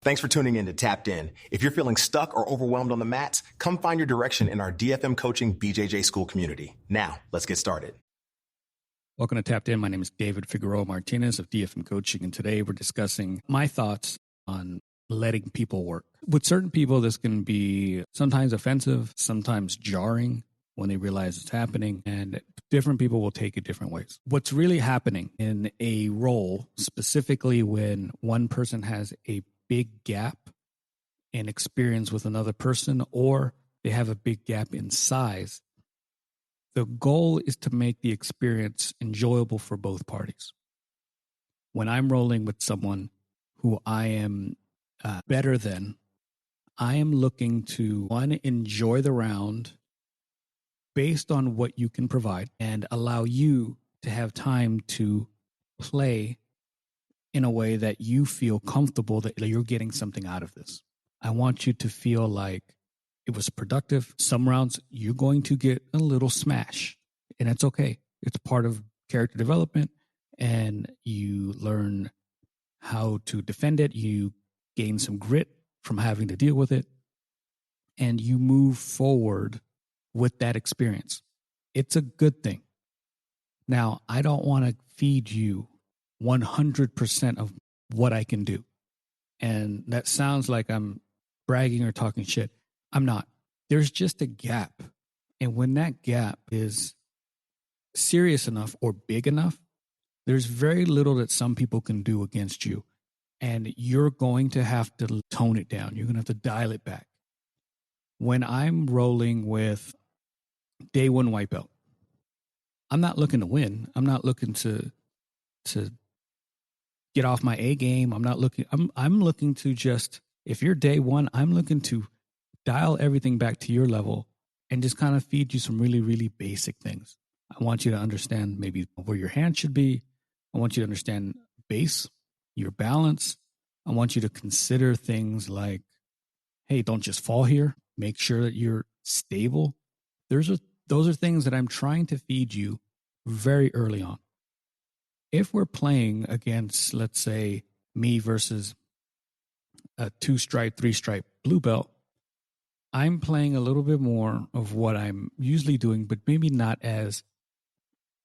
Thanks for tuning in to Tapped In. If you're feeling stuck or overwhelmed on the mats, come find your direction in our DFM Coaching BJJ School community. Now, let's get started. Welcome to Tapped In. My name is David Figueroa-Martinez of DFM Coaching, and today we're discussing my thoughts on letting people work. With certain people, this can be sometimes offensive, sometimes jarring when they realize it's happening, and different people will take it different ways. What's really happening in a role, specifically when one person has a big gap in experience with another person, or they have a big gap in size, the goal is to make the experience enjoyable for both parties. When I'm rolling with someone who I am better than, I am looking to, one, enjoy the round based on what you can provide and allow you to have time to play in a way that you feel comfortable that you're getting something out of this. I want you to feel like it was productive. Some rounds you're going to get a little smash, and it's okay. It's part of character development, and you learn how to defend it. You gain some grit from having to deal with it, and you move forward with that experience. It's a good thing. Now, I don't want to feed you 100% of what I can do. And that sounds like I'm bragging or talking shit. I'm not. There's just a gap. And when that gap is serious enough or big enough, there's very little that some people can do against you. And you're going to have to tone it down. You're going to have to dial it back. When I'm rolling with day one white belt, I'm not looking to win. I'm not looking to get off my A game. I'm looking to just, if you're day one, I'm looking to dial everything back to your level and just kind of feed you some really, really basic things. I want you to understand maybe where your hand should be. I want you to understand base, your balance. I want you to consider things like, hey, don't just fall here. Make sure that you're stable. Those are things that I'm trying to feed you very early on. If we're playing against, let's say, me versus a 2-stripe, 3-stripe blue belt, I'm playing a little bit more of what I'm usually doing, but maybe not as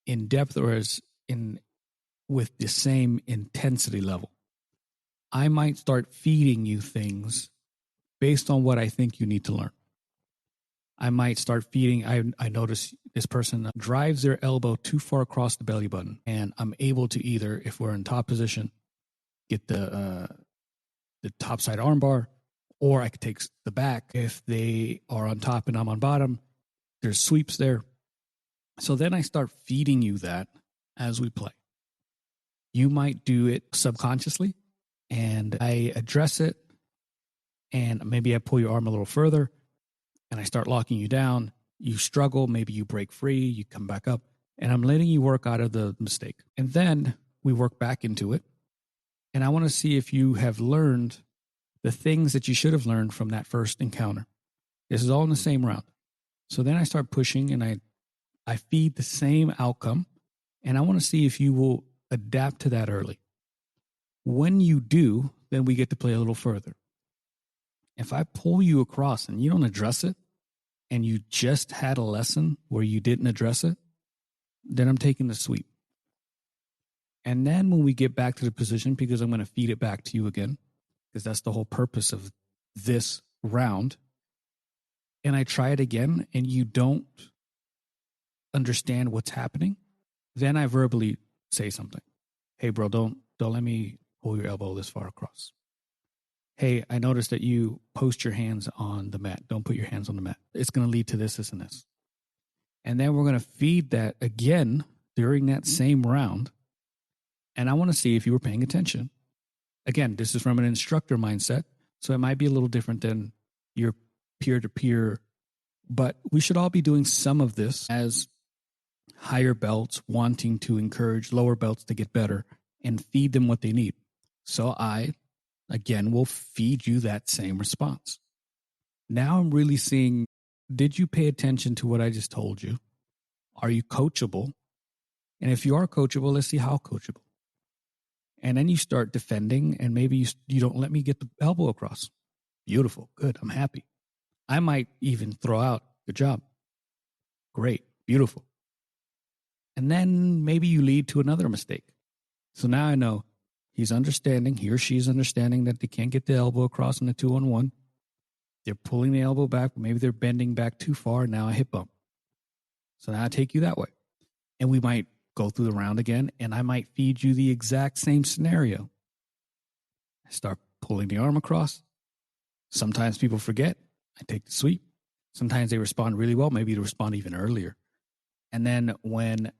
in depth or as in with the same intensity level. I might start feeding you things based on what I think you need to learn. I might start feeding. I notice this person drives their elbow too far across the belly button, and I'm able to either, if we're in top position, get the top side armbar, or I could take the back. If they are on top and I'm on bottom, there's sweeps there. So then I start feeding you that as we play. You might do it subconsciously, and I address it, and maybe I pull your arm a little further, and I start locking you down. You struggle, maybe you break free, you come back up, and I'm letting you work out of the mistake. And then we work back into it, and I want to see if you have learned the things that you should have learned from that first encounter. This is all in the same round. So then I start pushing, and I feed the same outcome, and I want to see if you will adapt to that early. When you do, then we get to play a little further. If I pull you across and you don't address it, and you just had a lesson where you didn't address it, then I'm taking the sweep. And then when we get back to the position, because I'm going to feed it back to you again, because that's the whole purpose of this round, and I try it again, and you don't understand what's happening, then I verbally say something. Hey, bro, don't let me pull your elbow this far across. Hey, I noticed that you post your hands on the mat. Don't put your hands on the mat. It's going to lead to this, and this. And then we're going to feed that again during that same round. And I want to see if you were paying attention. Again, this is from an instructor mindset, so it might be a little different than your peer-to-peer, but we should all be doing some of this as higher belts wanting to encourage lower belts to get better and feed them what they need. So I, again, will feed you that same response. Now I'm really seeing, did you pay attention to what I just told you? Are you coachable? And if you are coachable, let's see how coachable. And then you start defending, and maybe you don't let me get the elbow across. Beautiful. Good. I'm happy. I might even throw out, good job. Great. Beautiful. And then maybe you lead to another mistake. So now I know he or she's understanding that they can't get the elbow across in a 2-on-1. They're pulling the elbow back, but maybe they're bending back too far. Now I hip bump. So now I take you that way. And we might go through the round again, and I might feed you the exact same scenario. I start pulling the arm across. Sometimes people forget. I take the sweep. Sometimes they respond really well. Maybe they respond even earlier. And then when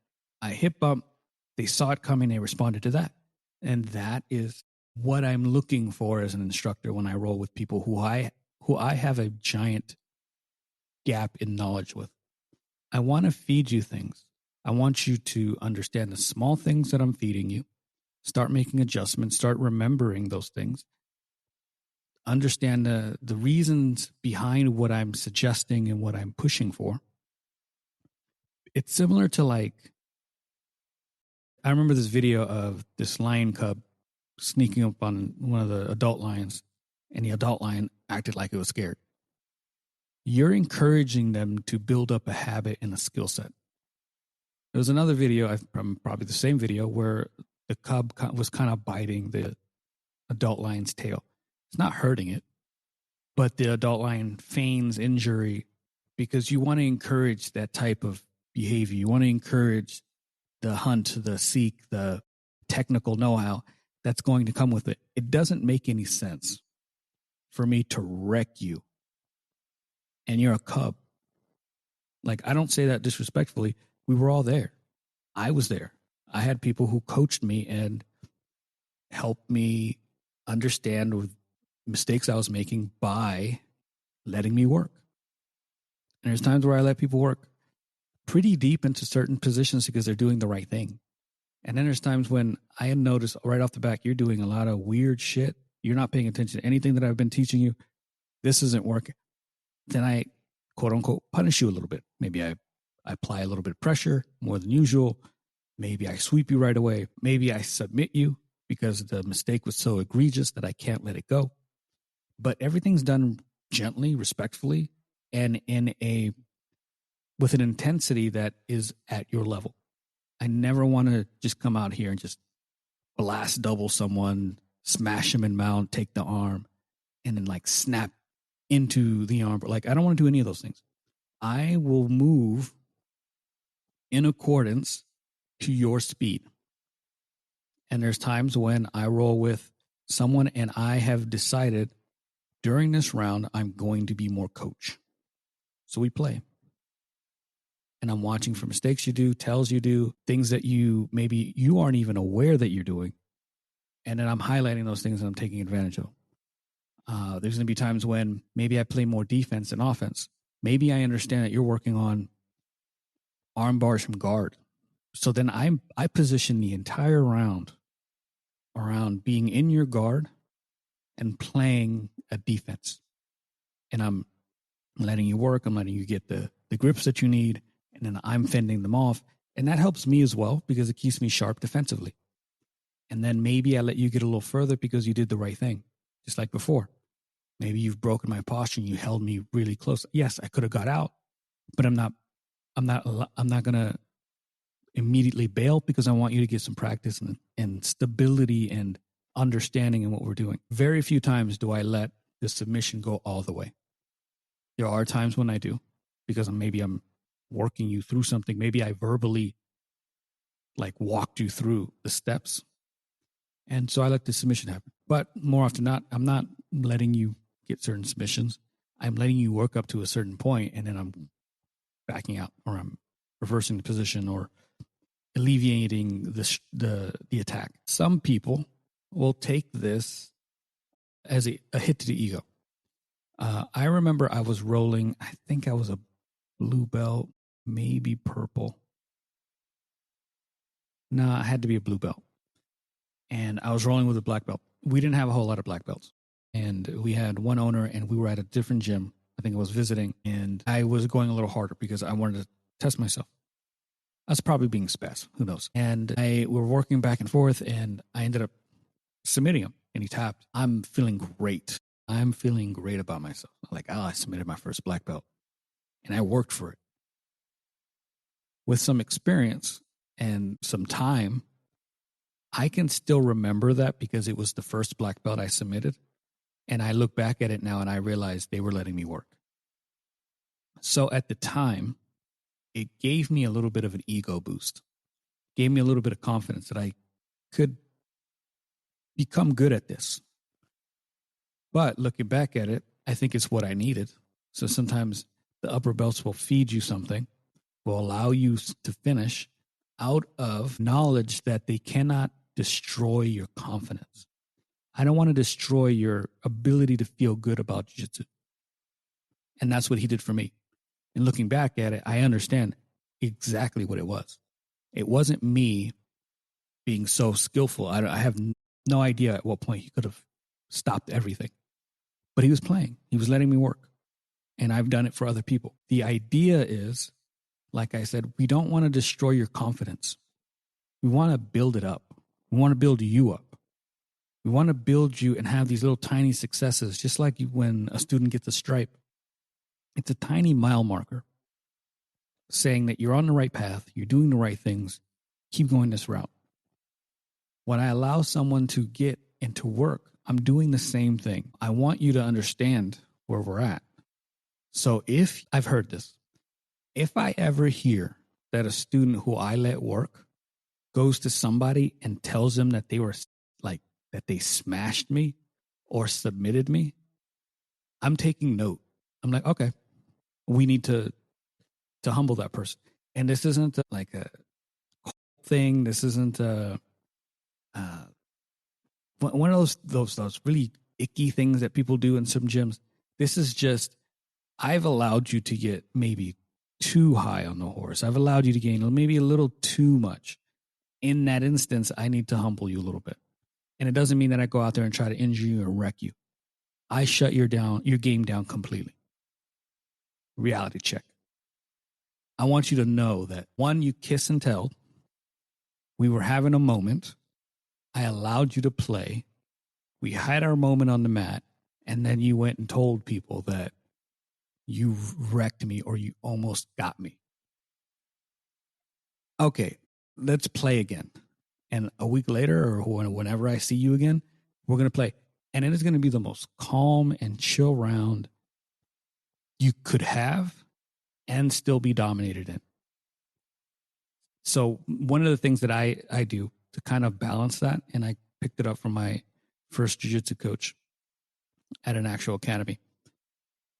I hip bump, they saw it coming. They responded to that. And that is what I'm looking for as an instructor when I roll with people who I have a giant gap in knowledge with. I want to feed you things. I want you to understand the small things that I'm feeding you. Start making adjustments. Start remembering those things. Understand the reasons behind what I'm suggesting and what I'm pushing for. It's similar to I remember this video of this lion cub sneaking up on one of the adult lions, and the adult lion acted like it was scared. You're encouraging them to build up a habit and a skill set. There was another video, probably the same video, where the cub was kind of biting the adult lion's tail. It's not hurting it, but the adult lion feigns injury because you want to encourage that type of behavior. You want to encourage the hunt, the seek, the technical know-how that's going to come with it. It doesn't make any sense for me to wreck you and you're a cub. I don't say that disrespectfully. We were all there. I was there. I had people who coached me and helped me understand mistakes I was making by letting me work. And there's times where I let people work pretty deep into certain positions because they're doing the right thing. And then there's times when I notice right off the bat, you're doing a lot of weird shit. You're not paying attention to anything that I've been teaching you. This isn't working. Then I, quote unquote, punish you a little bit. Maybe I apply a little bit of pressure more than usual. Maybe I sweep you right away. Maybe I submit you because the mistake was so egregious that I can't let it go. But everything's done gently, respectfully, and with an intensity that is at your level. I never want to just come out here and just blast double someone, smash them in mount, take the arm, and then snap into the arm. I don't want to do any of those things. I will move in accordance to your speed. And there's times when I roll with someone and I have decided during this round, I'm going to be more coach. So we play. And I'm watching for mistakes you do, tells you do, things that maybe you aren't even aware that you're doing. And then I'm highlighting those things and I'm taking advantage of. There's going to be times when maybe I play more defense than offense. Maybe I understand that you're working on arm bars from guard. So then I position the entire round around being in your guard and playing a defense. And I'm letting you work. I'm letting you get the grips that you need. And then I'm fending them off. And that helps me as well because it keeps me sharp defensively. And then maybe I let you get a little further because you did the right thing, just like before. Maybe you've broken my posture and you held me really close. Yes, I could have got out, but I'm not going to immediately bail because I want you to get some practice and stability and understanding in what we're doing. Very few times do I let the submission go all the way. There are times when I do because maybe I'm working you through something. Maybe I verbally walked you through the steps. And so I let the submission happen. But more often than not, I'm not letting you get certain submissions. I'm letting you work up to a certain point and then I'm backing out or I'm reversing the position or alleviating the attack. Some people will take this as a hit to the ego. I remember I was rolling, I think I was a blue belt, maybe purple. No, I had to be a blue belt. And I was rolling with a black belt. We didn't have a whole lot of black belts. And we had one owner and we were at a different gym. I think I was visiting and I was going a little harder because I wanted to test myself. I was probably being spaz, who knows. And we were working back and forth and I ended up submitting him. And he tapped. I'm feeling great. I'm feeling great about myself. Like, I submitted my first black belt. And I worked for it. With some experience and some time, I can still remember that because it was the first black belt I submitted. And I look back at it now and I realize they were letting me work. So at the time, it gave me a little bit of an ego boost, gave me a little bit of confidence that I could become good at this. But looking back at it, I think it's what I needed. So sometimes the upper belts will feed you something, will allow you to finish out of knowledge that they cannot destroy your confidence. I don't want to destroy your ability to feel good about jiu-jitsu. And that's what he did for me. And looking back at it, I understand exactly what it was. It wasn't me being so skillful. I have no idea at what point he could have stopped everything. But he was playing. He was letting me work. And I've done it for other people. The idea is, like I said, we don't want to destroy your confidence. We want to build it up. We want to build you up. We want to build you and have these little tiny successes, just like when a student gets a stripe. It's a tiny mile marker saying that you're on the right path, you're doing the right things, keep going this route. When I allow someone to get into work, I'm doing the same thing. I want you to understand where we're at. So if I've heard this, if I ever hear that a student who I let work goes to somebody and tells them that they were like, that they smashed me or submitted me, I'm taking note. I'm like, okay, we need to humble that person. And this isn't like a thing. This isn't one of those really icky things that people do in some gyms. This is just, I've allowed you to get maybe too high on the horse. I've allowed you to gain maybe a little too much. In that instance, I need to humble you a little bit. And it doesn't mean that I go out there and try to injure you or wreck you. I shut your game down completely. Reality check. I want you to know that, one, you kiss and tell. We were having a moment. I allowed you to play. We had our moment on the mat. And then you went and told people that you wrecked me or you almost got me. Okay, let's play again. And a week later or whenever I see you again, we're going to play. And it is going to be the most calm and chill round you could have and still be dominated in. So one of the things that I do to kind of balance that, and I picked it up from my first jiu-jitsu coach at an actual academy.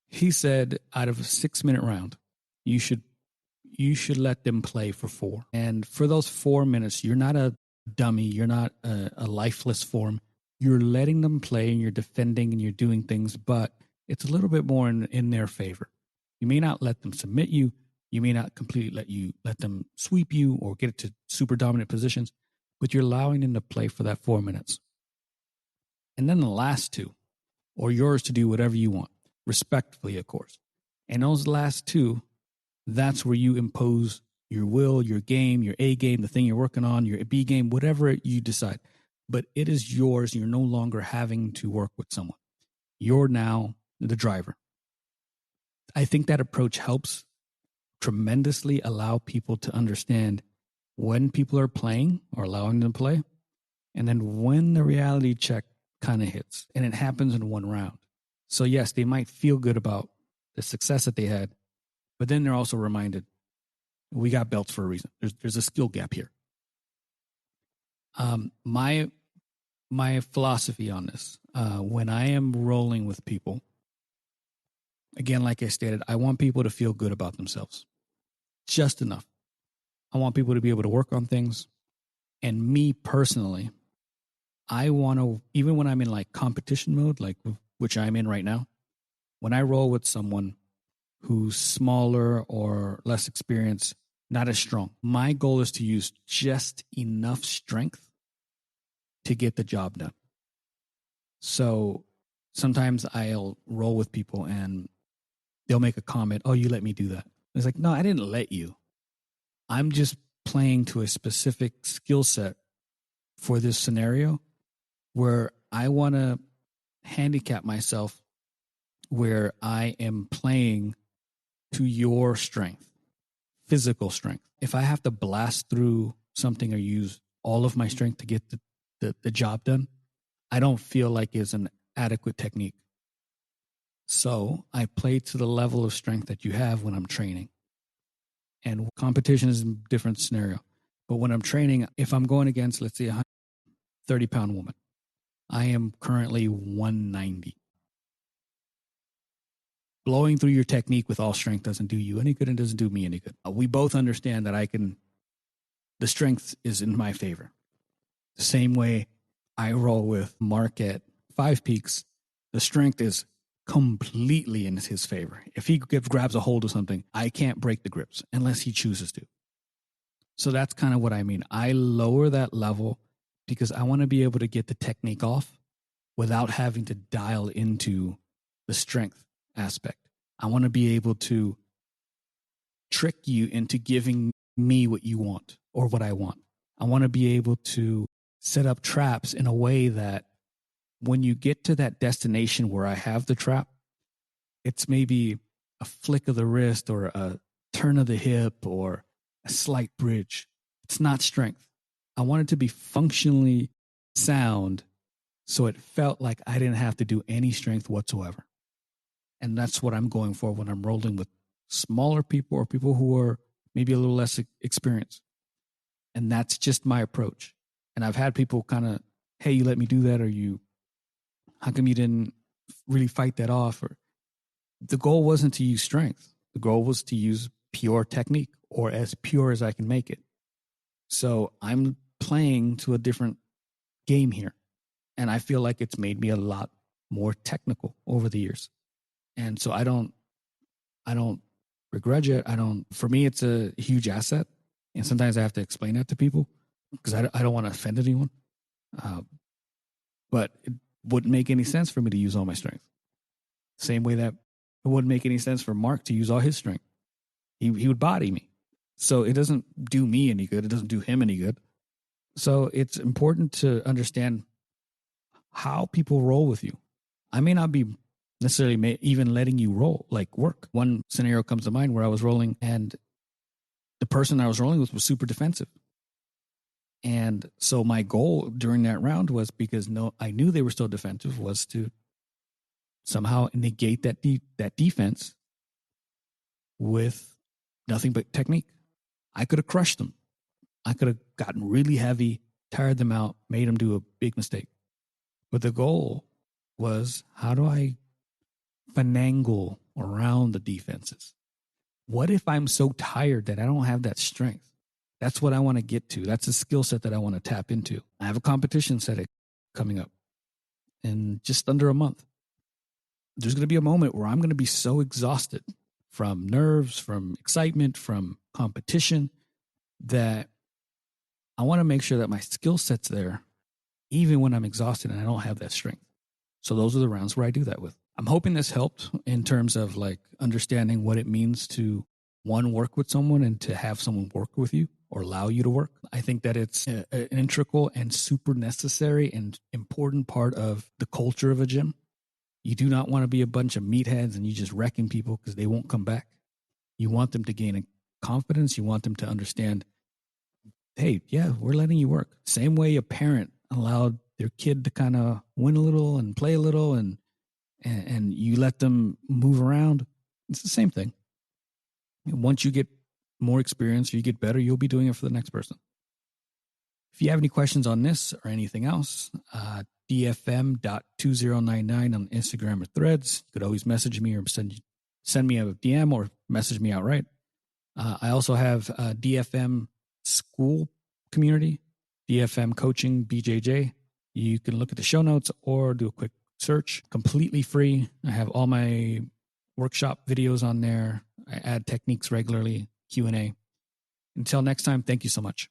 He said, out of a 6-minute round, you should let them play for 4. And for those 4 minutes, you're not a dummy. You're not a lifeless form. You're letting them play and you're defending and you're doing things, but it's a little bit more in their favor. You may not let them submit you. You may not completely let them sweep you or get it to super dominant positions, but you're allowing them to play for that 4 minutes. And then the last 2, or yours to do whatever you want, respectfully, of course. And those last 2, that's where you impose your will, your game, your A game, the thing you're working on, your B game, whatever you decide. But it is yours. You're no longer having to work with someone. You're now the driver. I think that approach helps tremendously allow people to understand when people are playing or allowing them to play, and then when the reality check kind of hits, and it happens in one round. So yes, they might feel good about the success that they had, but then they're also reminded, we got belts for a reason. There's a skill gap here. My philosophy on this, when I am rolling with people, again, like I stated, I want people to feel good about themselves. Just enough. I want people to be able to work on things. And me personally, I want to, even when I'm in like competition mode, like which I'm in right now, when I roll with someone who's smaller or less experienced, not as strong, my goal is to use just enough strength to get the job done. So sometimes I'll roll with people and they'll make a comment, oh, you let me do that. It's like, no, I didn't let you. I'm just playing to a specific skill set for this scenario. where I want to handicap myself where I am playing to your strength, physical strength. If I have to blast through something or use all of my strength to get the job done, I don't feel like it's an adequate technique. So I play to the level of strength that you have when I'm training. And competition is a different scenario. But when I'm training, if I'm going against, let's say, a 130-pound woman, I am currently 190. Blowing through your technique with all strength doesn't do you any good and doesn't do me any good. We both understand that the strength is in my favor. The same way I roll with Mark at 5 Peaks, the strength is completely in his favor. If he grabs a hold of something, I can't break the grips unless he chooses to. So that's kind of what I mean. I lower that level because I want to be able to get the technique off without having to dial into the strength aspect. I want to be able to trick you into giving me what you want or what I want. I want to be able to set up traps in a way that when you get to that destination where I have the trap, it's maybe a flick of the wrist or a turn of the hip or a slight bridge. It's not strength. I want it to be functionally sound so it felt like I didn't have to do any strength whatsoever. And that's what I'm going for when I'm rolling with smaller people or people who are maybe a little less experienced. And that's just my approach. And I've had people kind of, hey, you let me do that, or how come you didn't really fight that off? Or the goal wasn't to use strength. The goal was to use pure technique, or as pure as I can make it. So I'm playing to a different game here. And I feel like it's made me a lot more technical over the years. And so I don't begrudge it. For me, it's a huge asset. And sometimes I have to explain that to people because I don't want to offend anyone. But it wouldn't make any sense for me to use all my strength. Same way that it wouldn't make any sense for Mark to use all his strength. He would body me. So it doesn't do me any good. It doesn't do him any good. So it's important to understand how people roll with you. I may not be necessarily even letting you roll, like work. One scenario comes to mind where I was rolling and the person I was rolling with was super defensive. And so my goal during that round was, because I knew they were still defensive, was to somehow negate that defense with nothing but technique. I could have crushed them. I could have gotten really heavy, tired them out, made them do a big mistake. But the goal was, how do I finagle around the defenses? What if I'm so tired that I don't have that strength? That's what I want to get to. That's a skill set that I want to tap into. I have a competition set coming up in just under a month. There's going to be a moment where I'm going to be so exhausted from nerves, from excitement, from competition, that I want to make sure that my skill set's there even when I'm exhausted and I don't have that strength. So those are the rounds where I do that with. I'm hoping this helped in terms of like understanding what it means to, one, work with someone and to have someone work with you or allow you to work. I think that it's an integral and super necessary and important part of the culture of a gym. You do not want to be a bunch of meatheads and you just wrecking people because they won't come back. You want them to gain a confidence. You want them to understand, hey, yeah, we're letting you work. Same way a parent allowed their kid to kind of win a little and play a little and you let them move around. It's the same thing. Once you get more experience, you get better, you'll be doing it for the next person. If you have any questions on this or anything else, dfm.2099 on Instagram or Threads. You could always message me or send me a DM or message me outright. I also have a DFM school community, DFM coaching BJJ. You can look at the show notes or do a quick search, completely free. I have all my workshop videos on there. I add techniques regularly, Q&A. Until next time, thank you so much.